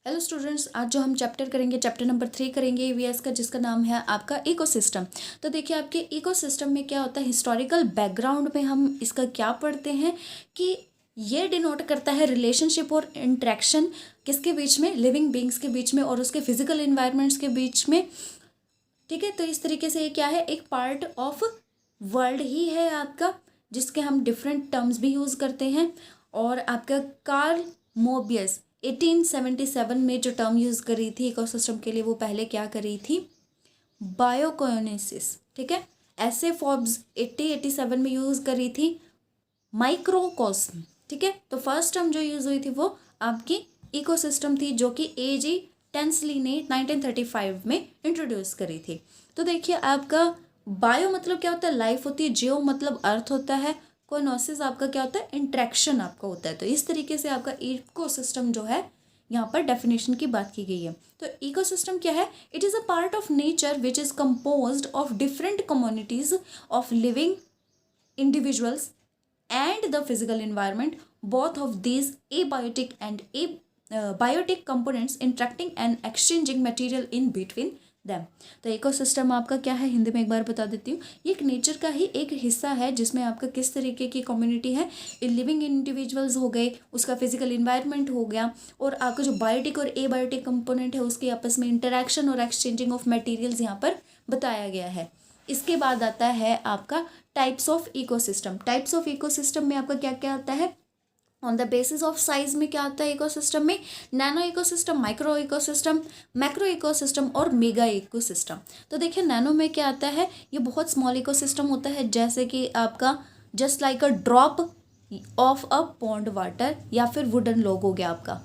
Hello students, आज जो हम चैप्टर करेंगे चैप्टर नंबर 3 करेंगे ईवीएस का, जिसका नाम है आपका इकोसिस्टम। तो देखिए आपके इकोसिस्टम में क्या होता है, हिस्टोरिकल बैकग्राउंड में हम इसका क्या पढ़ते हैं कि ये डिनोट करता है रिलेशनशिप और इंट्रैक्शन किसके बीच में, लिविंग बींग्स के बीच में और उसके फिजिकल इन्वायरमेंट्स के बीच में। ठीक है, तो इस तरीके से ये क्या है, एक पार्ट ऑफ वर्ल्ड ही है आपका, जिसके हम डिफरेंट टर्म्स भी यूज़ करते हैं। और आपका कार्ल मोबियस 1877 में जो टर्म यूज़ करी थी इकोसिस्टम के लिए, वो पहले क्या करी थी, बायोकोनेसिस। ठीक है, ऐसे फोर्ब्स 1887 में यूज़ करी थी माइक्रोकॉस्म। ठीक है, तो फर्स्ट टर्म जो यूज़ हुई थी वो आपकी इकोसिस्टम थी, जो कि एजी टेंसली ने 1935 में इंट्रोड्यूस करी थी। तो देखिए आपका बायो मतलब क्या होता है, लाइफ होती है, जियो मतलब अर्थ होता है, कोनोसिस आपका क्या होता है, इंट्रैक्शन आपका होता है। तो इस तरीके से आपका इकोसिस्टम जो है, यहाँ पर डेफिनेशन की बात की गई है। तो इकोसिस्टम क्या है, it is a part of nature which is composed of different communities of living individuals and the physical environment, both of these abiotic and biotic components interacting and exchanging material in between them। तो ecosystem आपका क्या है, हिंदी में एक बार बता देती हूँ, ये एक नेचर का ही एक हिस्सा है जिसमें आपका किस तरीके की कम्युनिटी है, लिविंग इंडिविजुअल्स हो गए, उसका फिजिकल इन्वायरमेंट हो गया, और आपका जो बायोटिक और एबायोटिक कंपोनेंट है उसके आपस में इंटरेक्शन और एक्सचेंजिंग ऑफ मटेरियल्स यहाँ पर बताया गया है। इसके बाद आता है आपका types of ecosystem. Types of ecosystem में आपका क्या क्या आता है, on the basis of size में क्या आता है इकोसिस्टम में, nano ecosystem, micro ecosystem, macro ecosystem और मेगा इकोसिस्टम। तो देखिए नैनो में क्या आता है, ये बहुत स्मॉल इकोसिस्टम होता है, जैसे कि आपका just like a drop of a pond water या फिर वुडन लॉग हो गया आपका।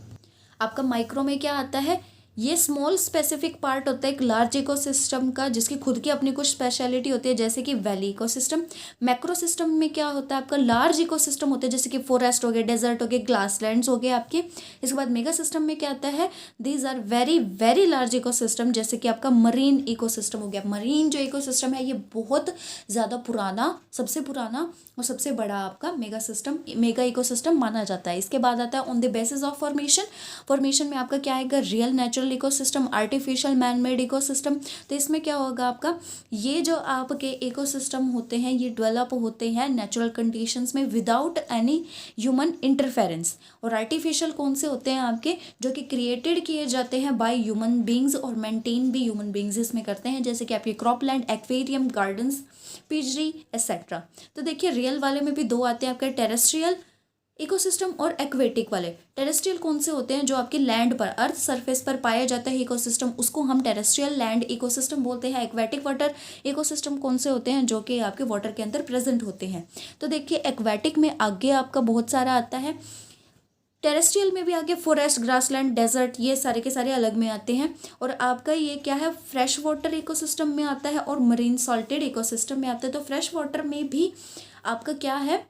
आपका माइक्रो में क्या आता है, ये स्मॉल स्पेसिफिक पार्ट होता है एक लार्ज इकोसिस्टम का, जिसकी खुद की अपनी कुछ स्पेशलिटी होती है, जैसे कि वैली इकोसिस्टम। मैक्रो सिस्टम में क्या होता है, आपका लार्ज इकोसिस्टम होते हैं, जैसे कि फॉरेस्ट हो गए, डेजर्ट हो गए, ग्रासलैंड्स हो गए आपके। इसके बाद मेगा सिस्टम में क्या आता है, these are very very large ecosystem, जैसे कि आपका मरीन इकोसिस्टम हो गया। मरीन जो इकोसिस्टम है ये बहुत ज़्यादा पुराना, सबसे पुराना और सबसे बड़ा आपका मेगा इकोसिस्टम माना जाता है। इसके बाद आता है on the basis of formation. Formation में आपका क्या आएगा, real natural ecosystem, artificial man made ecosystem. तो इसमें क्या होगा आपका, ये जो आपके इकोसिस्टम होते हैं ये डेवलप होते हैं नेचुरल कंडीशंस में विदाउट एनी ह्यूमन इंटरफेरेंस। और आर्टिफिशियल कौन से होते हैं आपके, जो कि क्रिएटेड किए जाते हैं बाय ह्यूमन बींग्स और मेंटेन भी ह्यूमन बींग्स इसमें करते हैं, जैसे कि आपके क्रॉपलैंड, एक्वेरियम, गार्डन्स, पिजरी एक्सेट्रा। तो देखिए रियल वाले में भी दो आते हैं आपके, टेरेस्ट्रियल इकोसिस्टम और एक्वेटिक वाले। टेरेस्ट्रियल कौन से होते हैं, जो आपकी लैंड पर, अर्थ सरफेस पर पाया जाता है इकोसिस्टम, उसको हम टेरेस्ट्रियल लैंड इकोसिस्टम बोलते हैं। एक्वेटिक वाटर इकोसिस्टम कौन से होते हैं, जो कि आपके वाटर के अंदर प्रेजेंट होते हैं। तो देखिए एक्वेटिक में आगे आपका बहुत सारा आता है, टेरेस्ट्रियल में भी आगे फॉरेस्ट, ग्रासलैंड, डेजर्ट, ये सारे के सारे अलग में आते हैं। और आपका ये क्या है, फ्रेश वाटर इकोसिस्टम में आता है और मरीन सॉल्टेड इकोसिस्टम में आता है। तो फ्रेश वाटर में भी आपका क्या है,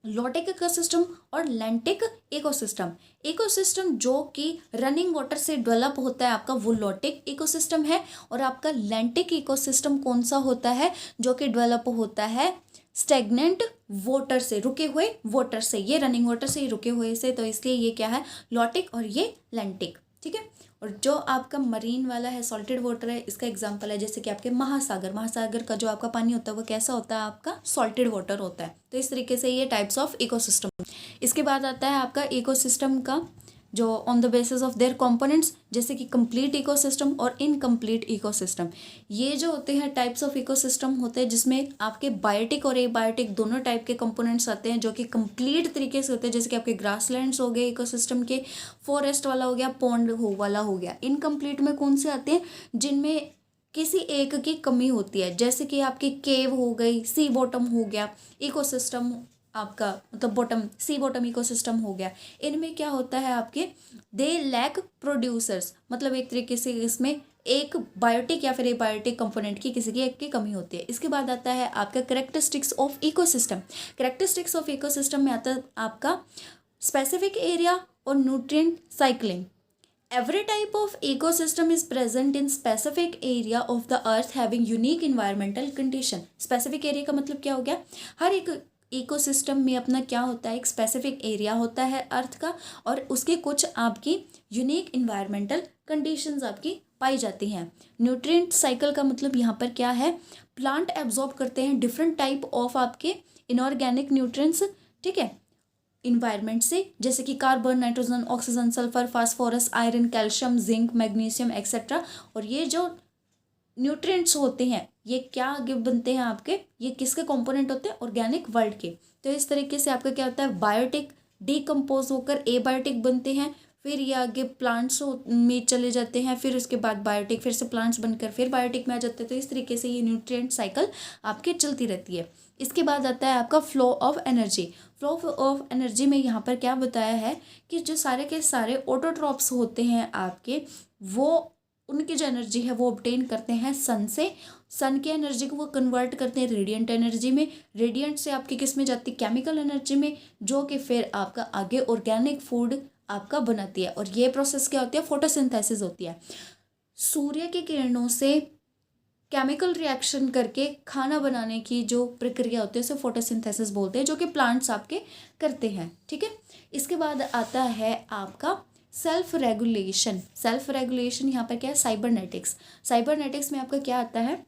लॉटिक इकोसिस्टम और लैंटिक इकोसिस्टम। इकोसिस्टम जो कि रनिंग वाटर से डेवलप होता है आपका, वो लॉटिक इकोसिस्टम है। और आपका लैंटिक इकोसिस्टम कौन सा होता है, जो कि डेवलप होता है स्टेगनेंट वाटर से, रुके हुए वाटर से, ये रनिंग वाटर से ही रुके हुए से, तो इसलिए ये क्या है, लॉटिक और ये लैंटिक। ठीक है, और जो आपका मरीन वाला है, सॉल्टेड वाटर है, इसका एग्जांपल है जैसे कि आपके महासागर का जो आपका पानी होता है वो कैसा होता है, आपका सॉल्टेड वाटर होता है। तो इस तरीके से ये टाइप्स ऑफ इकोसिस्टम। इसके बाद आता है आपका इकोसिस्टम का जो on the basis of their components, जैसे कि कंप्लीट इकोसिस्टम और इनकम्प्लीट इकोसिस्टम। ये जो होते हैं टाइप्स ऑफ इकोसिस्टम होते हैं, जिसमें आपके बायोटिक और एबायोटिक दोनों टाइप के कंपोनेंट्स आते हैं, जो कि कंप्लीट तरीके से होते हैं, जैसे कि आपके ग्रासलैंड्स हो गए इकोसिस्टम के, फॉरेस्ट वाला हो गया, पॉन्ड वाला हो गया। इनकम्प्लीट में कौन से आते हैं, जिनमें किसी एक की कमी होती है, जैसे कि आपकी केव हो गई, सी बॉटम हो गया इकोसिस्टम आपका, मतलब बॉटम, सी बॉटम इकोसिस्टम हो गया। इनमें क्या होता है आपके, दे लैक प्रोड्यूसर्स, मतलब एक तरीके से इसमें एक बायोटिक या फिर एबायोटिक कंपोनेंट की किसी की एक की कमी होती है। इसके बाद आता है आपका characteristics of ecosystem. Characteristics of ecosystem में आता है आपका स्पेसिफिक एरिया और nutrient cycling. Every type of ecosystem is present in specific area of the earth having unique environmental condition। Specific area का मतलब क्या हो गया, हर एक इकोसिस्टम में अपना क्या होता है, एक स्पेसिफिक एरिया होता है अर्थ का, और उसके कुछ आपकी यूनिक इन्वायरमेंटल कंडीशंस आपकी पाई जाती हैं। न्यूट्रिएंट साइकिल का मतलब यहाँ पर क्या है, प्लांट एब्जॉर्ब करते हैं डिफरेंट टाइप ऑफ आपके इनऑर्गेनिक न्यूट्रिएंट्स, ठीक है, इन्वायरमेंट से, जैसे कि carbon, nitrogen, oxygen, sulphur, phosphorus, iron, calcium, zinc, magnesium etcetera. और ये जो न्यूट्रिएंट्स होते हैं ये क्या आगे बनते हैं आपके, ये किसके कंपोनेंट होते हैं, ऑर्गेनिक वर्ल्ड के। तो इस तरीके से आपका क्या होता है, बायोटिक डीकम्पोज होकर एबायोटिक बनते हैं, फिर ये आगे प्लांट्स में चले जाते हैं, फिर उसके बाद बायोटिक, फिर से प्लांट्स बनकर फिर बायोटिक में आ जाते हैं। तो इस तरीके से ये न्यूट्रिएंट साइकिल आपके चलती रहती है। इसके बाद आता है आपका flow of energy. Flow of energy में यहाँ पर क्या बताया है कि जो सारे के सारे ऑटोट्रॉप्स होते हैं आपके, वो उनकी जो एनर्जी है वो ऑब्टेन करते हैं सन से। सन की एनर्जी को वो कन्वर्ट करते हैं रेडिएंट एनर्जी में, रेडिएंट से आपकी किस में जाती है, केमिकल एनर्जी में, जो कि फिर आपका आगे ऑर्गेनिक फूड आपका बनाती है। और ये प्रोसेस क्या होती है, फोटोसिंथेसिस होती है। सूर्य की किरणों से केमिकल रिएक्शन करके खाना बनाने की जो प्रक्रिया होती है उसे फोटोसिंथेसिस बोलते हैं, जो कि प्लांट्स आपके करते हैं, ठीक है। इसके बाद आता है आपका सेल्फ रेगुलेशन। सेल्फ रेगुलेशन यहाँ पर क्या है, साइबरनेटिक्स। साइबरनेटिक्स में आपका क्या आता है,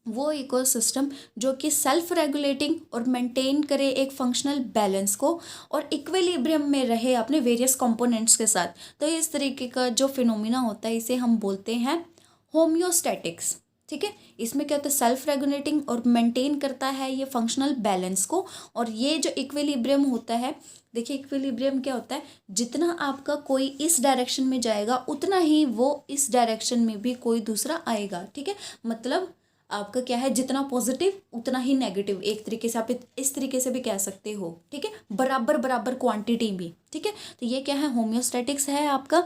वो इकोसिस्टम जो कि सेल्फ रेगुलेटिंग और मेंटेन करे एक फंक्शनल बैलेंस को और इक्विलिब्रियम में रहे अपने वेरियस कंपोनेंट्स के साथ। तो इस तरीके का जो फिनोमिना होता है इसे हम बोलते हैं होम्योस्टैटिक्स, ठीक है। इसमें क्या होता है, सेल्फ रेगुलेटिंग और मेंटेन करता है ये फंक्शनल बैलेंस को। और ये जो इक्विलिब्रियम होता है, देखिए इक्विलिब्रियम क्या होता है, जितना आपका कोई इस डायरेक्शन में जाएगा उतना ही वो इस डायरेक्शन में भी कोई दूसरा आएगा, ठीक है। मतलब आपका क्या है, जितना पॉजिटिव उतना ही नेगेटिव, एक तरीके से आप इस तरीके से भी कह सकते हो, ठीक है, बराबर बराबर क्वांटिटी भी, ठीक है। तो ये क्या है, होम्योस्टैटिक्स है आपका।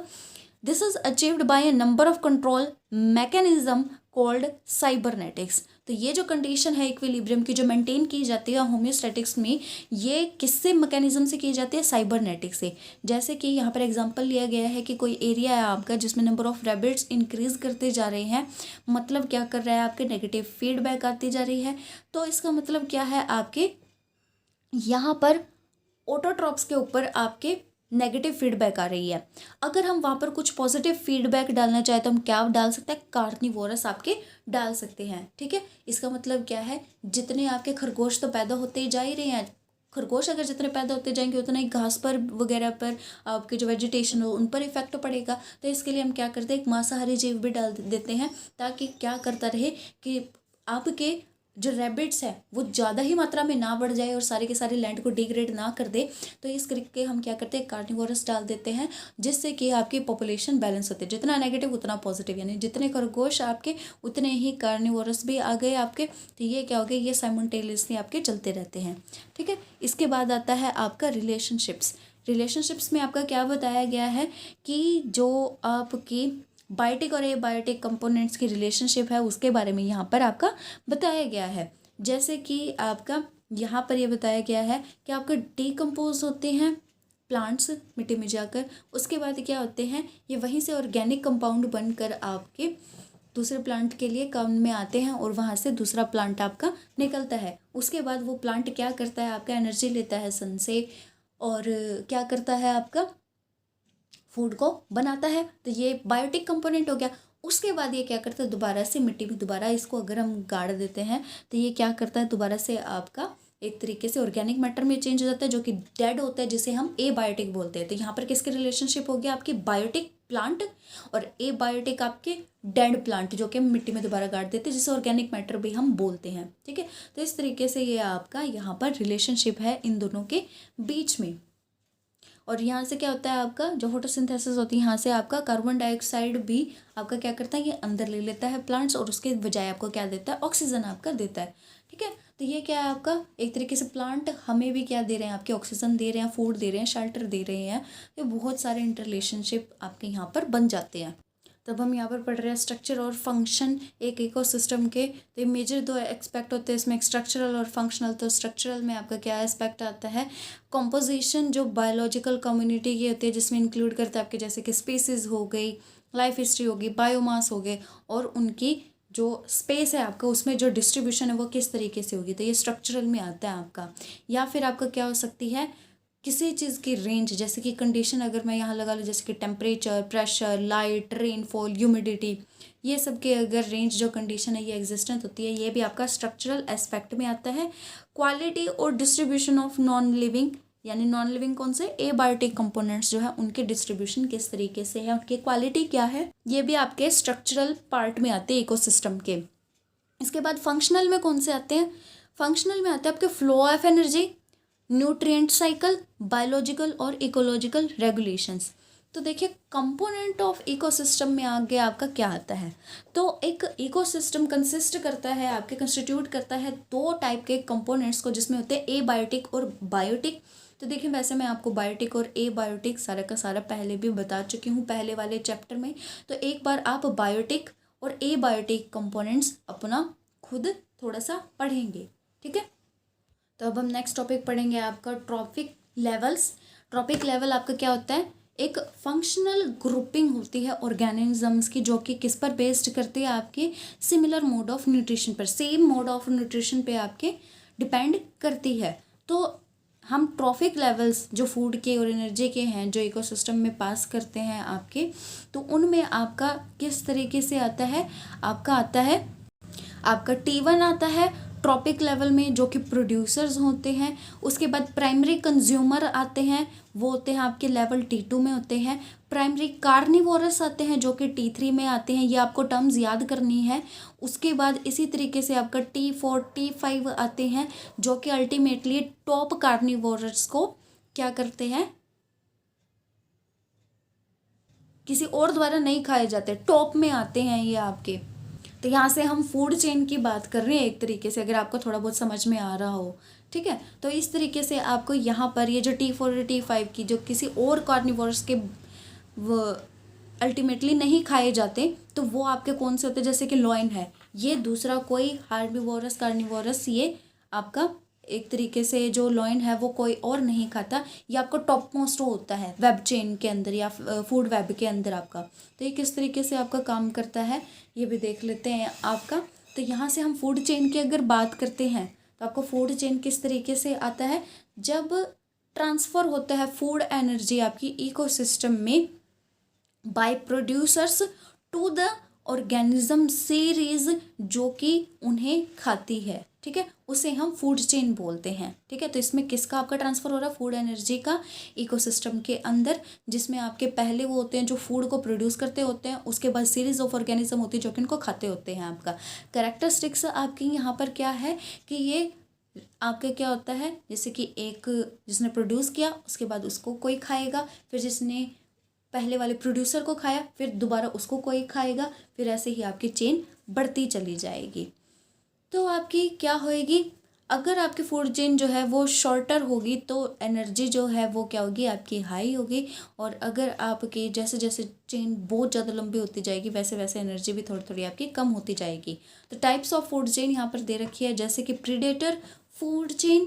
This is achieved by a number of control mechanism called cybernetics. तो ये जो कंडीशन है इक्विलिब्रियम की जो मेंटेन की जाती है होम्योस्टैटिक्स में, ये किससे मैकेनिज्म से की जाती है, साइबरनेटिक्स से। जैसे कि यहाँ पर एग्जांपल लिया गया है कि कोई एरिया है आपका जिसमें नंबर ऑफ रैबिट्स इंक्रीज करते जा रहे हैं, मतलब क्या कर रहा है, आपके नेगेटिव फीडबैक आती जा रही है। तो इसका मतलब क्या है, आपके यहाँ पर ऑटोट्रॉप्स के ऊपर आपके नेगेटिव फीडबैक आ रही है। अगर हम वहाँ पर कुछ पॉजिटिव फीडबैक डालना चाहे तो हम क्या डाल सकते हैं, कार्निवोरस आपके डाल सकते हैं, ठीक है। इसका मतलब क्या है, जितने आपके खरगोश तो पैदा होते ही जा ही रहे हैं, खरगोश अगर जितने पैदा होते जाएंगे उतना ही घास पर वगैरह पर आपके जो वेजिटेशन हो उन पर इफेक्ट पड़ेगा। तो इसके लिए हम क्या करते हैं, एक मांसाहारी जीव भी डाल देते हैं, ताकि क्या करता रहे कि आपके जो रैबिट्स है वो ज़्यादा ही मात्रा में ना बढ़ जाए और सारे के सारे लैंड को डिग्रेड ना कर दे। तो इस करके हम क्या करते हैं, कार्निवोरस डाल देते हैं, जिससे कि आपकी पॉपुलेशन बैलेंस होती है, जितना नेगेटिव उतना पॉजिटिव, यानी जितने खरगोश आपके उतने ही कार्निवोरस भी आ गए आपके। तो ये क्या हो गया, ये साइमल्टेनियसली आपके चलते रहते हैं, ठीक है। इसके बाद आता है आपका रिलेशनशिप्स। रिलेशनशिप्स में आपका क्या बताया गया है कि जो आपकी बायोटिक और एबायोटिक कंपोनेंट्स की रिलेशनशिप है उसके बारे में यहाँ पर आपका बताया गया है। जैसे कि आपका यहाँ पर ये बताया गया है कि आपका डीकम्पोज होते हैं प्लांट्स मिट्टी में जाकर, उसके बाद क्या होते हैं, ये वहीं से ऑर्गेनिक कंपाउंड बनकर आपके दूसरे प्लांट के लिए काम में आते हैं और वहाँ से दूसरा प्लांट आपका निकलता है। उसके बाद वो प्लांट क्या करता है, आपका एनर्जी लेता है सन से और क्या करता है, आपका फूड को बनाता है। तो ये बायोटिक कंपोनेंट हो गया। उसके बाद ये क्या करता है, दोबारा से मिट्टी में दोबारा इसको अगर हम गाड़ देते हैं तो ये क्या करता है, दोबारा से आपका एक तरीके से ऑर्गेनिक मैटर में चेंज हो जाता है जो कि डेड होता है, जिसे हम एबायोटिक बोलते हैं। तो यहाँ पर किसकी रिलेशनशिप हो गया, आपकी बायोटिक प्लांट और एबायोटिक आपके डेड प्लांट जो कि हम मिट्टी में दोबारा गाड़ देते हैं, जिसे ऑर्गेनिक मैटर भी हम बोलते हैं, ठीक है। तो इस तरीके से ये आपका यहाँ पर रिलेशनशिप है इन दोनों के बीच में। और यहाँ से क्या होता है, आपका जो फोटोसिंथेसिस होती है यहाँ से आपका कार्बन डाइऑक्साइड भी आपका क्या करता है, ये अंदर ले लेता है प्लांट्स और उसके बजाय आपको क्या देता है, ऑक्सीजन आपका देता है, ठीक है। तो ये क्या है, आपका एक तरीके से प्लांट हमें भी क्या दे रहे हैं, आपके ऑक्सीजन दे रहे हैं, फूड दे रहे हैं, शेल्टर दे रहे हैं। तो बहुत सारे इंटररिलेशनशिप आपके यहाँ पर बन जाते हैं। तब हम यहाँ पर पढ़ रहे हैं स्ट्रक्चर और फंक्शन एक इकोसिस्टम के। तो ये मेजर दो एस्पेक्ट होते हैं इसमें, स्ट्रक्चरल और फंक्शनल। तो स्ट्रक्चरल में आपका क्या एस्पेक्ट आता है, कॉम्पोजिशन जो बायोलॉजिकल कम्युनिटी की होती है, जिसमें इंक्लूड करता है आपके जैसे कि स्पीसीज हो गई, लाइफ हिस्ट्री होगी, बायोमास हो गए और उनकी जो स्पेस है आपका उसमें जो डिस्ट्रीब्यूशन है वो किस तरीके से होगी, तो ये स्ट्रक्चरल में आता है आपका। या फिर आपका क्या हो सकती है, किसी चीज़ की रेंज, जैसे कि कंडीशन अगर मैं यहाँ लगा लूँ, जैसे कि temperature, pressure, light, rainfall, humidity, ये सब के अगर रेंज जो कंडीशन है ये एग्जिस्टेंट होती है, ये भी आपका स्ट्रक्चरल एस्पेक्ट में आता है। क्वालिटी और डिस्ट्रीब्यूशन ऑफ नॉन लिविंग, यानी नॉन लिविंग कौन से, एबायोटिक कंपोनेंट्स जो है उनके डिस्ट्रीब्यूशन किस तरीके से है, उनकी क्वालिटी क्या है, ये भी आपके स्ट्रक्चरल पार्ट में आते हैं इकोसिस्टम के। इसके बाद फंक्शनल में कौन से आते हैं, फंक्शनल में आते हैं आपके flow of energy, nutrient cycle, biological और इकोलॉजिकल रेगुलेशंस। तो देखिए कंपोनेंट ऑफ इकोसिस्टम में आगे आपका क्या आता है, तो एक इकोसिस्टम कंसिस्ट करता है, आपके कंस्टिट्यूट करता है दो टाइप के कंपोनेंट्स को, जिसमें होते हैं एबायोटिक और बायोटिक। तो देखिए वैसे मैं आपको बायोटिक और एबायोटिक सारा का सारा पहले भी बता चुकी हूँ पहले वाले चैप्टर में, तो एक बार आप बायोटिक और एबायोटिक कंपोनेंट्स अपना खुद थोड़ा सा पढ़ेंगे, ठीक है। तो अब हम नेक्स्ट टॉपिक पढ़ेंगे आपका ट्रॉपिक लेवल्स। ट्रॉपिक लेवल आपका क्या होता है, एक फंक्शनल ग्रुपिंग होती है ऑर्गेनिजम्स की, जो कि किस पर बेस्ड करती है, आपके सिमिलर मोड ऑफ न्यूट्रिशन पर, सेम मोड ऑफ न्यूट्रिशन पे आपके डिपेंड करती है। तो हम ट्रॉफिक लेवल्स जो फूड के और एनर्जी के हैं जो इकोसिस्टम में पास करते हैं आपके, तो उनमें आपका किस तरीके से आता है, आपका आता है आपका T1 आता है ट्रॉपिक लेवल में, जो कि प्रोड्यूसर्स होते हैं। उसके बाद प्राइमरी कंज्यूमर आते हैं, वो होते हैं आपके लेवल T2 में होते हैं। प्राइमरी कार्निवोरस आते हैं जो कि T3 में आते हैं, ये आपको टर्म्स याद करनी है। उसके बाद इसी तरीके से आपका T4 T5 आते हैं, जो कि अल्टीमेटली टॉप कार्निवोरस को क्या करते हैं, किसी और द्वारा नहीं खाए जाते, टॉप में आते हैं ये आपके। तो यहाँ से हम फूड चेन की बात कर रहे हैं एक तरीके से, अगर आपको थोड़ा बहुत समझ में आ रहा हो, ठीक है। तो इस तरीके से आपको यहाँ पर ये जो T4 और T5 की जो किसी और कार्निवोरस के वो अल्टीमेटली नहीं खाए जाते, तो वो आपके कौन से होते हैं, जैसे कि लॉइन है, ये दूसरा कोई हार्बिवोरस कार्निवोरस ये आपका एक तरीके से जो लॉइन है वो कोई और नहीं खाता, ये आपको टॉप मोस्ट होता है वेब चेन के अंदर या फूड वेब के अंदर आपका। तो ये किस तरीके से आपका काम करता है ये भी देख लेते हैं आपका। तो यहाँ से हम फूड चेन की अगर बात करते हैं, तो आपको फूड चेन किस तरीके से आता है, जब ट्रांसफ़र होता है फूड एनर्जी आपकी इकोसिस्टम में by producers to the organism series जो कि उन्हें खाती है, ठीक है, उसे हम फूड चेन बोलते हैं, ठीक है। तो इसमें किसका आपका ट्रांसफ़र हो रहा है, फूड एनर्जी का इकोसिस्टम के अंदर, जिसमें आपके पहले वो होते हैं जो फूड को प्रोड्यूस करते होते हैं, उसके बाद सीरीज ऑफ ऑर्गेनिज्म होती है जो कि इनको खाते होते हैं। आपका कैरेक्टरिस्टिक्स आपकी यहाँ पर क्या है कि ये आपका क्या होता है, जैसे कि एक जिसने प्रोड्यूस किया उसके बाद उसको कोई खाएगा, फिर जिसने पहले वाले प्रोड्यूसर को खाया फिर दोबारा उसको कोई खाएगा, फिर ऐसे ही आपकी चेन बढ़ती चली जाएगी। तो आपकी क्या होएगी, अगर आपकी फूड चेन जो है वो शॉर्टर होगी तो एनर्जी जो है वो क्या होगी आपकी हाई होगी, और अगर आपकी जैसे जैसे चेन बहुत ज़्यादा लंबी होती जाएगी वैसे वैसे एनर्जी भी थोड़ी थोड़ी आपकी कम होती जाएगी। तो टाइप्स ऑफ फूड चेन यहाँ पर दे रखी है, जैसे कि predator food chain,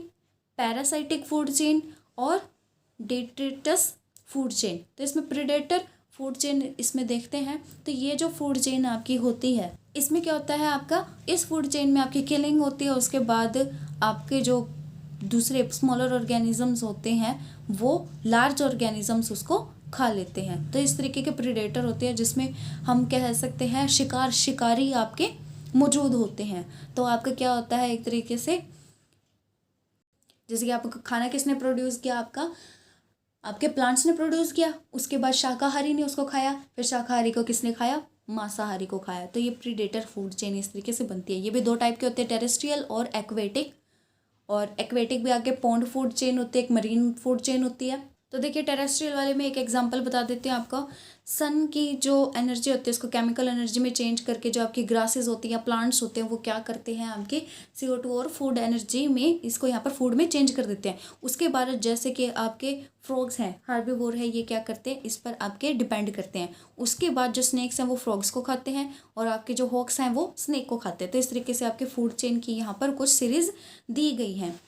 parasitic food chain और डेट्रिटस फूड चेन। तो इसमें प्रीडेटर फूड चेन इसमें देखते हैं, तो ये जो फूड चेन आपकी होती है इसमें क्या होता है आपका, इस फूड चेन में आपकी किलिंग होती है, उसके बाद आपके जो दूसरे स्मॉलर ऑर्गेनिजम्स होते हैं वो लार्ज ऑर्गेनिजम्स उसको खा लेते हैं। तो इस तरीके के प्रीडेटर होते हैं जिसमें हम कह सकते हैं शिकारी आपके मौजूद होते हैं। तो आपका क्या होता है एक तरीके से, जैसे कि आपका खाना किसने प्रोड्यूस किया, आपके प्लांट्स ने प्रोड्यूस किया, उसके बाद शाकाहारी ने उसको खाया, फिर शाकाहारी को किसने खाया, मांसाहारी को खाया। तो ये प्रीडेटर फूड चेन इस तरीके से बनती है। ये भी दो टाइप के होते हैं, टेरेस्ट्रियल और एक्वेटिक। और एक्वेटिक भी आगे पॉन्ड फूड चेन होती है, एक मरीन फूड चेन होती है। तो देखिए टेरेस्ट्रियल वाले में एक एग्जांपल बता देते हैं आपको, सन की जो एनर्जी होती है उसको केमिकल एनर्जी में चेंज करके जो आपकी ग्रासेस होती हैं या प्लांट्स होते हैं वो क्या करते हैं आपके CO2 और फूड एनर्जी में इसको यहाँ पर फूड में चेंज कर देते हैं। उसके बाद जैसे कि आपके फ्रॉग्स हैं, हार्बिवोर है, ये क्या करते हैं इस पर आपके डिपेंड करते हैं। उसके बाद जो स्नेक्स हैं वो फ्रॉग्स को खाते हैं और आपके जो हॉक्स हैं वो स्नेक को खाते हैं। तो इस तरीके से आपके फूड चेन की यहाँ पर कुछ सीरीज दी गई हैं,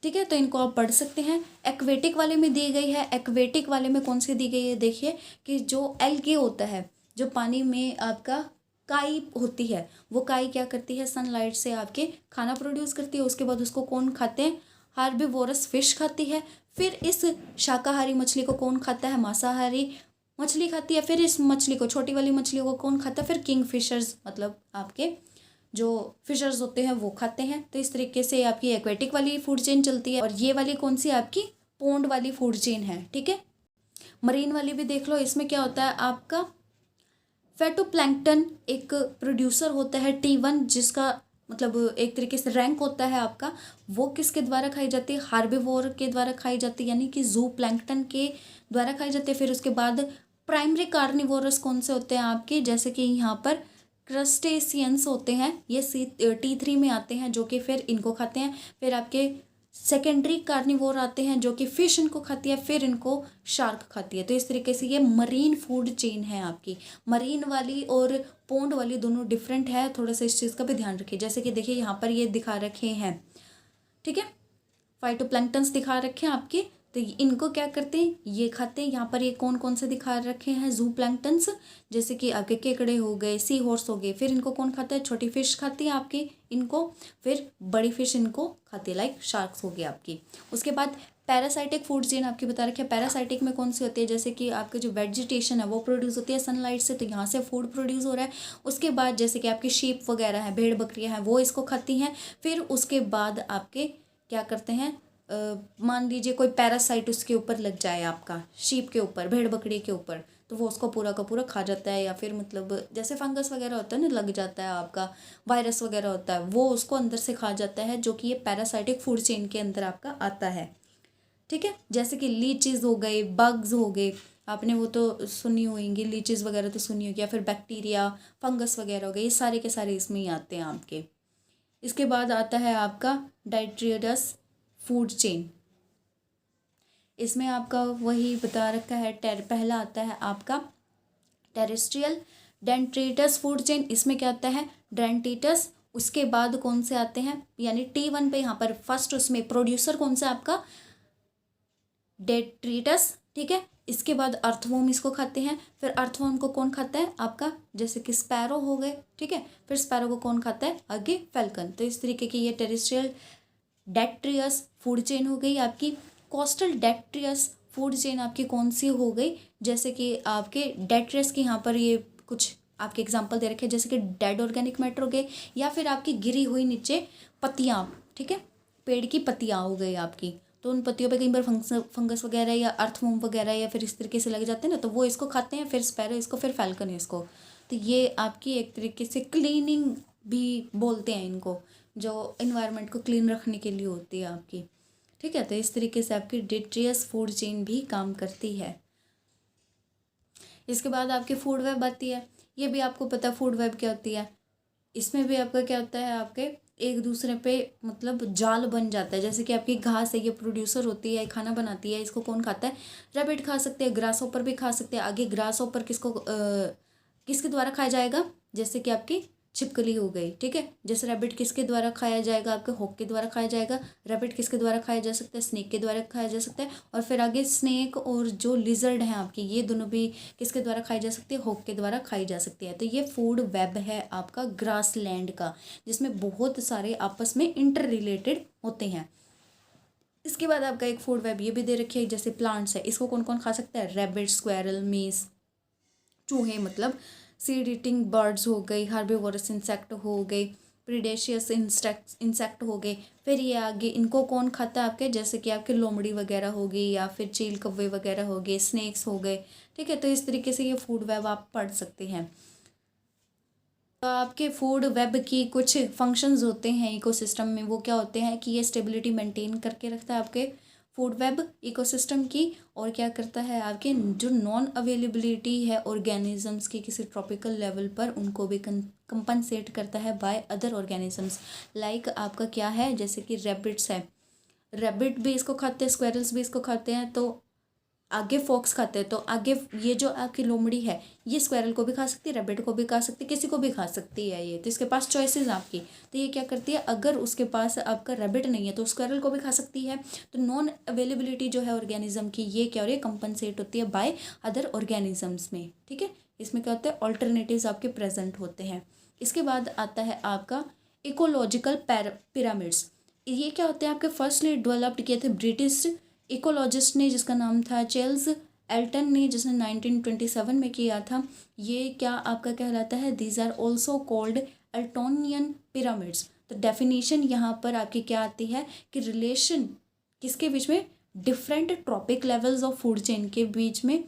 ठीक है। तो इनको आप पढ़ सकते हैं। एक्वेटिक वाले में दी गई है, एक्वेटिक वाले में कौन सी दी गई है, देखिए कि जो एल्गे होता है जो पानी में आपका काई होती है, वो काई क्या करती है, सनलाइट से आपके खाना प्रोड्यूस करती है। उसके बाद उसको कौन खाते हैं, हार्बीवोरस फिश खाती है। फिर इस शाकाहारी मछली को कौन खाता है, मांसाहारी मछली खाती है। फिर इस मछली को, छोटी वाली मछली को कौन खाता है, फिर किंग फिशर्स मतलब आपके जो फिशर्स होते हैं वो खाते हैं। तो इस तरीके से आपकी एक्वेटिक वाली फूड चेन चलती है। और ये वाली कौन सी आपकी पोंड वाली फूड चेन है, ठीक है। मरीन वाली भी देख लो, इसमें क्या होता है आपका फेटोप्लैंक्टन एक प्रोड्यूसर होता है T1, जिसका मतलब एक तरीके से रैंक होता है आपका। वो किसके द्वारा खाई जाती है, हार्बिवोर के द्वारा खाई जाती है, यानी कि जू प्लैंक्टन के द्वारा खाई जाती है। फिर उसके बाद प्राइमरी कार्निवोरस कौन से होते हैं आपके, जैसे कि यहाँ पर क्रस्टेशियंस होते हैं, ये T3 में आते हैं, जो कि फिर इनको खाते हैं। फिर आपके सेकेंडरी कार्निवोर आते हैं जो कि फिश इनको खाती है, फिर इनको शार्क खाती है। तो इस तरीके से ये मरीन फूड चेन है आपकी। मरीन वाली और पोंड वाली दोनों डिफरेंट है, थोड़ा सा इस चीज़ का भी ध्यान रखिए। जैसे कि देखिए यहाँ पर ये दिखा रखे हैं, ठीक है, फाइटोप्लैंक्टन्स दिखा रखे हैं आपके। तो इनको क्या करते हैं, ये खाते हैं। यहाँ पर ये कौन कौन से दिखा रखे हैं, जू प्लैंक्टन्स, जैसे कि आपके केकड़े हो गए, सी हॉर्स हो गए। फिर इनको कौन खाता है, छोटी फिश खाती है आपकी इनको, फिर बड़ी फिश इनको खाती है, लाइक शार्क्स हो गई आपकी। उसके बाद पैरासाइटिक फूड चेन आपकी बता रखी है। पैरासाइटिक में कौन सी होती है, जैसे कि आपके जो वेजिटेशन है वो प्रोड्यूस होती है सनलाइट से, तो यहाँ से फूड प्रोड्यूस हो रहा है। उसके बाद जैसे कि आपकी शीप वगैरह हैं, भेड़ बकरियाँ हैं, वो इसको खाती हैं। फिर उसके बाद आपके क्या करते हैं, मान लीजिए कोई पैरासाइट उसके ऊपर लग जाए, आपका शीप के ऊपर, भेड़ बकरी के ऊपर, तो वो उसको पूरा का पूरा खा जाता है। या फिर मतलब जैसे फंगस वगैरह होता है ना, लग जाता है आपका, वायरस वगैरह होता है, वो उसको अंदर से खा जाता है, जो कि ये पैरासाइटिक फूड चेन के अंदर आपका आता है, ठीक है। जैसे कि लीचेस हो गए, बग्स हो गए, आपने वो तो सुनी होंगी, लीचेस वगैरह तो सुनी होगी, या फिर बैक्टीरिया, फंगस वगैरह हो गए, ये सारे के सारे इसमें ही आते हैं आपके। इसके बाद आता है आपका डाइट्रियडस फूड चेन। इसमें आपका वही बता रखा है, पहला आता है आपका टेरेस्ट्रियल डेंट्रेटस फूड चेन। इसमें क्या आता है, डेंटिटस। उसके बाद कौन से आते हैं, यानी T1 पे यहाँ पर फर्स्ट उसमें प्रोड्यूसर कौन सा आपका डेट्रिटस, ठीक है। इसके बाद अर्थवॉर्म इसको खाते हैं। फिर अर्थवॉर्म को कौन खाता है आपका, जैसे कि स्पैरो हो गए, ठीक है। फिर स्पैरो को कौन खाता है, आगे फैल्कन। तो इस तरीके की ये टेरेस्ट्रियल डेट्रियस फूड चेन हो गई आपकी। कोस्टल डेट्रियस फूड चेन आपकी कौन सी हो गई, जैसे कि आपके डेट्रियस की यहाँ पर ये कुछ आपके एग्जांपल दे रखे हैं, जैसे कि डेड ऑर्गेनिक मैटर हो गए, या फिर आपकी गिरी हुई नीचे पत्तियाँ, ठीक है, पेड़ की पत्तियाँ हो गई आपकी। तो उन पत्तियों पे कई बार फंगस वगैरह या अर्थवॉर्म वगैरह या फिर इस तरीके से लग जाते हैं ना, तो वो इसको खाते हैं। फिर स्पैरो इसको, फिर फैल्कन इसको। तो ये आपकी एक तरीके से क्लीनिंग भी बोलते हैं इनको, जो इन्वायरमेंट को क्लीन रखने के लिए होती है आपकी, ठीक है। तो इस तरीके से आपकी डेट्रियस फूड चेन भी काम करती है। इसके बाद आपकी फूड वेब आती है। ये भी आपको पता है फूड वेब क्या होती है। इसमें भी आपका क्या होता है, आपके एक दूसरे पे मतलब जाल बन जाता है। जैसे कि आपकी घास है, ये प्रोड्यूसर होती है, खाना बनाती है, इसको कौन खाता है, रैबिट खा सकते हैं, ग्रास ऊपर भी खा सकते हैं। आगे ग्रास ऊपर किसके द्वारा खाया जाएगा, जैसे कि आपकी छिपकली हो गई, ठीक है। जैसे रैबिट किसके द्वारा खाया जाएगा, आपके हॉक के द्वारा खाया जाएगा। रैबिट किसके द्वारा खाया जा सकता है, स्नेक के द्वारा खाया जा सकता है। और फिर आगे स्नेक और जो लिजर्ड हैं आपकी, ये दोनों भी किसके द्वारा खाई जा सकती है, हॉक के द्वारा खाई जा सकती है। तो ये फूड वेब है आपका ग्रासलैंड का, जिसमें बहुत सारे आपस में इंटर रिलेटेड होते हैं। इसके बाद आपका एक फूड वेब ये भी दे रखी है, जैसे प्लांट्स है, इसको कौन कौन खा सकता है, रैबिट, स्क्वेरल, मेस, चूहे मतलब सीड ईटिंग बर्ड्स हो गई, हार्बिवोरस इंसेक्ट हो गए, प्रीडेशियस इंसेक्ट हो गए। फिर ये आगे इनको कौन खाता है आपके, जैसे कि आपके लोमड़ी वगैरह हो गई, या फिर चील कौवे वगैरह हो गए, स्नेक्स हो गए, ठीक है। तो इस तरीके से ये फूड वेब आप पढ़ सकते हैं। तो आपके फूड वेब की कुछ फंक्शंस होते हैं इकोसिस्टम में, वो क्या होते हैं कि ये स्टेबिलिटी मेंटेन करके रखता है आपके फूड वेब इकोसिस्टम की। और क्या करता है, आपके जो नॉन अवेलेबिलिटी है ऑर्गेनिजम्स की किसी ट्रॉपिकल लेवल पर, उनको भी कंपनसेट करता है बाय अदर ऑर्गेनिजम्स। लाइक आपका क्या है, जैसे कि रैबिट्स है, रैबिट भी इसको खाते हैं, स्क्वेरल्स भी इसको खाते हैं। तो आगे फॉक्स खाते हैं, तो आगे ये जो आपकी लोमड़ी है, ये स्क्वेरल को भी खा सकती है, रैबिट को भी खा सकती है, किसी को भी खा सकती है ये। तो इसके पास चॉइसेस आपकी। तो ये क्या करती है, अगर उसके पास आपका रैबिट नहीं है तो स्क्वेरल को भी खा सकती है। तो नॉन अवेलेबिलिटी जो है ऑर्गेनिज्म की, ये क्या हो रही है, कंपनसेट होती है बाय अदर ऑर्गेनिजम्स में, ठीक है। इसमें क्या होता है, ऑल्टरनेटिव्स आपके प्रेजेंट होते हैं। इसके बाद आता है आपका इकोलॉजिकल पिरामिड्स। ये क्या होते हैं आपके, फर्स्टली डेवलप्ड किए थे ब्रिटिश इकोलॉजिस्ट ने जिसका नाम था चार्ल्स एल्टन ने, जिसने 1927 में किया था। ये क्या आपका कहलाता है, these are also called Eltonian pyramids. तो डेफिनेशन यहाँ पर आपकी क्या आती है कि रिलेशन किसके बीच में, different trophic levels of food chain के बीच में,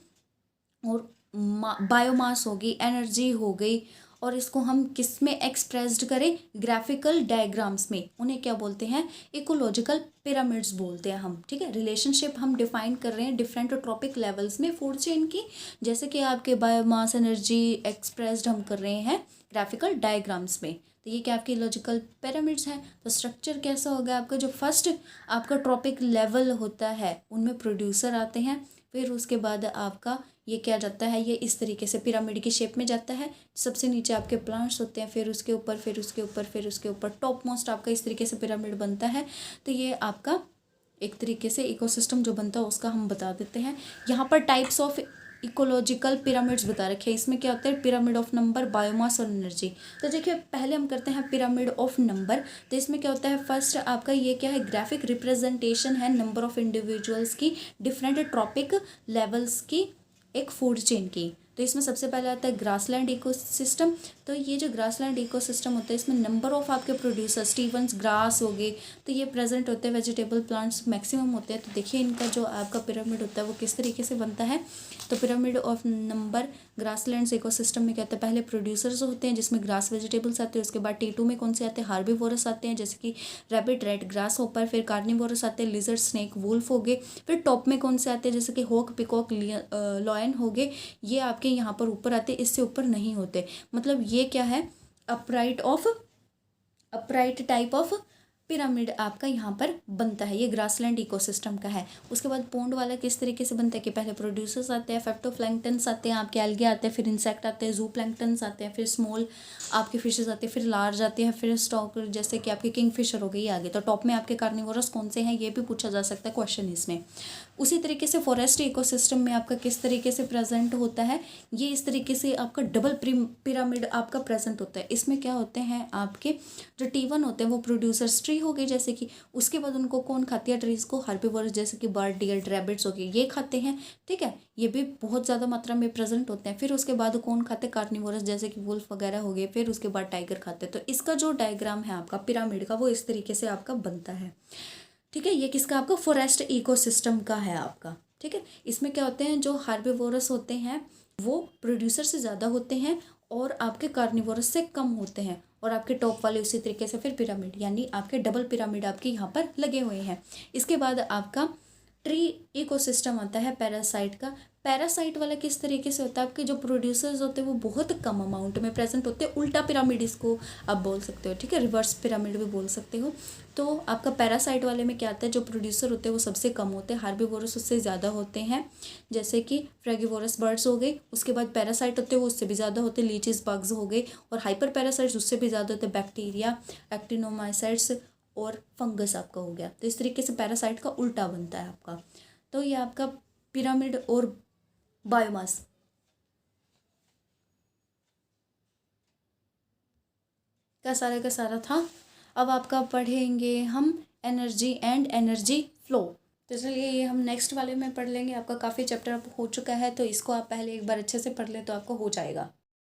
और बायोमास हो गई, एनर्जी हो गई, और इसको हम किस में एक्सप्रेस्ड करें, ग्राफिकल डायग्राम्स में, उन्हें क्या बोलते हैं, इकोलॉजिकल पिरामिड्स बोलते हैं हम। ठीक है, रिलेशनशिप हम डिफाइन कर रहे हैं डिफरेंट ट्रॉपिक लेवल्स में फूड चेन की, जैसे कि आपके बायोमास, एनर्जी एक्सप्रेस्ड हम कर रहे हैं ग्राफिकल डायग्राम्स में। तो ये क्या आपके लॉजिकल पिरामिड्स हैं। तो स्ट्रक्चर कैसा होगा आपका, जो फर्स्ट आपका ट्रॉपिक लेवल होता है उनमें प्रोड्यूसर आते हैं, फिर उसके बाद आपका ये क्या जाता है, ये इस तरीके से पिरामिड की शेप में जाता है। सबसे नीचे आपके प्लांट्स होते हैं, फिर उसके ऊपर, फिर उसके ऊपर, फिर उसके ऊपर टॉप मोस्ट आपका इस तरीके से पिरामिड बनता है। तो ये आपका एक तरीके से इकोसिस्टम जो बनता है उसका हम बता देते हैं। यहाँ पर टाइप्स ऑफ इकोलॉजिकल पिरामिड्स बता रखे हैं। इसमें क्या होता है, पिरामिड ऑफ नंबर, बायोमास और एनर्जी। तो देखिए पहले हम करते हैं पिरामिड ऑफ नंबर। तो इसमें क्या होता है, फर्स्ट आपका ये क्या है, ग्राफिक रिप्रेजेंटेशन है नंबर ऑफ इंडिविजुअल्स की डिफरेंट ट्रॉपिक लेवल्स की एक फूड चेन की। तो इसमें सबसे पहले आता है ग्रासलैंड इकोसिस्टम। तो ये जो ग्रासलैंड इकोसिस्टम होता है इसमें नंबर ऑफ आपके प्रोड्यूसर, स्टीवंस ग्रास हो गए, तो ये प्रेजेंट होते हैं, वेजिटेबल प्लांट्स मैक्सिमम होते हैं। तो देखिए इनका जो आपका पिरामिड होता है वो किस तरीके से बनता है। तो pyramid of number grasslands ecosystem में क्या होता है, पहले प्रोड्यूसर्स होते हैं जिसमें ग्रास वेजिटेबल्स आते हैं, उसके बाद T2 में कौन से आते हैं, हार्बीवोरस आते हैं जैसे कि रैबिट, रैट, ग्रास होपर, फिर कार्निवोरस आते हैं, लिजर्ड, स्नेक, वुल्फ हो गए। फिर टॉप में कौन से आते हैं, जैसे कि हॉक, पिकॉक, लॉयन हो गए। ये आपके यहाँ पर ऊपर आते हैं, इससे ऊपर नहीं होते। मतलब ये क्या है, अपराइट टाइप ऑफ पिरामिड आपका यहाँ पर बनता है। ये ग्रासलैंड इकोसिस्टम का है। उसके बाद पोंड वाला किस तरीके से बनता है कि पहले प्रोड्यूसर्स आते हैं, फाइटोप्लैंक्टन्स आते हैं, आपके एल्गे आते हैं, फिर इंसेक्ट आते हैं, जूप्लैंक्टन्स आते हैं, फिर स्मॉल आपके फिशेज आते हैं, फिर लार्ज आते हैं, फिर स्टॉक जैसे कि आपके किंगफिशर हो गई आगे। तो टॉप में आपके कार्निवोरस कौन से हैं ये भी पूछा जा सकता है क्वेश्चन इसमें। उसी तरीके से फॉरेस्ट इकोसिस्टम में आपका किस तरीके से प्रेजेंट होता है, ये इस तरीके से आपका डबल पिरामिड आपका प्रेजेंट होता है। इसमें क्या होते हैं आपके जो T1 होते हैं वो प्रोड्यूसर्स ट्री हो गए जैसे कि, उसके बाद उनको कौन खाती है ट्रीज को, हार्बीवोरस जैसे कि बर्ड, डियर, रैबिट्स हो गए, ये खाते हैं। ठीक है, ये भी बहुत ज़्यादा मात्रा में प्रेजेंट होते हैं। फिर उसके बाद कौन खाते हैं, कार्निवोरस जैसे कि वुल्फ वगैरह हो गए, फिर उसके बाद टाइगर खाते हैं। तो इसका जो डायग्राम है आपका पिरामिड का वो इस तरीके से आपका बनता है। ठीक है, ये किसका, आपका फॉरेस्ट इकोसिस्टम का है आपका। ठीक है, इसमें क्या होते हैं, जो हार्बीवोरस होते हैं वो प्रोड्यूसर से ज़्यादा होते हैं और आपके कार्निवोरस से कम होते हैं, और आपके टॉप वाले उसी तरीके से फिर पिरामिड, यानी आपके डबल पिरामिड आपके यहाँ पर लगे हुए हैं। इसके बाद आपका ट्री इकोसिस्टम आता है पैरासाइट का। पैरासाइट वाला किस तरीके से होता है, आपके जो प्रोड्यूसर्स होते हैं वो बहुत कम अमाउंट में प्रेजेंट होते हैं। उल्टा पिरामिड इसको आप बोल सकते हो। ठीक है, रिवर्स पिरामिड भी बोल सकते हो। तो आपका पैरासाइट वाले में क्या आता है, जो प्रोड्यूसर होते हैं वो सबसे कम होते हैं, हार्बीवोरस उससे ज़्यादा होते हैं जैसे कि फ्रैगिवोरस बर्ड्स हो गए। उसके बाद पैरासाइट होते हैं वो उससे भी ज़्यादा होते हैं, लीचेस, बग्स हो गए, और हाइपर पैरासाइट्स उससे भी ज़्यादा होते हैं, बैक्टीरिया, एक्टिनोमाइसाइट्स और फंगस आपका हो गया। तो इस तरीके से पैरासाइट का उल्टा बनता है आपका। तो ये आपका पिरामिड और बायोमास का सारा था। अब आपका पढ़ेंगे हम एनर्जी एंड एनर्जी फ्लो। तो चलिए ये हम नेक्स्ट वाले में पढ़ लेंगे। आपका काफ़ी चैप्टर अब हो चुका है तो इसको आप पहले एक बार अच्छे से पढ़ लें तो आपको हो जाएगा।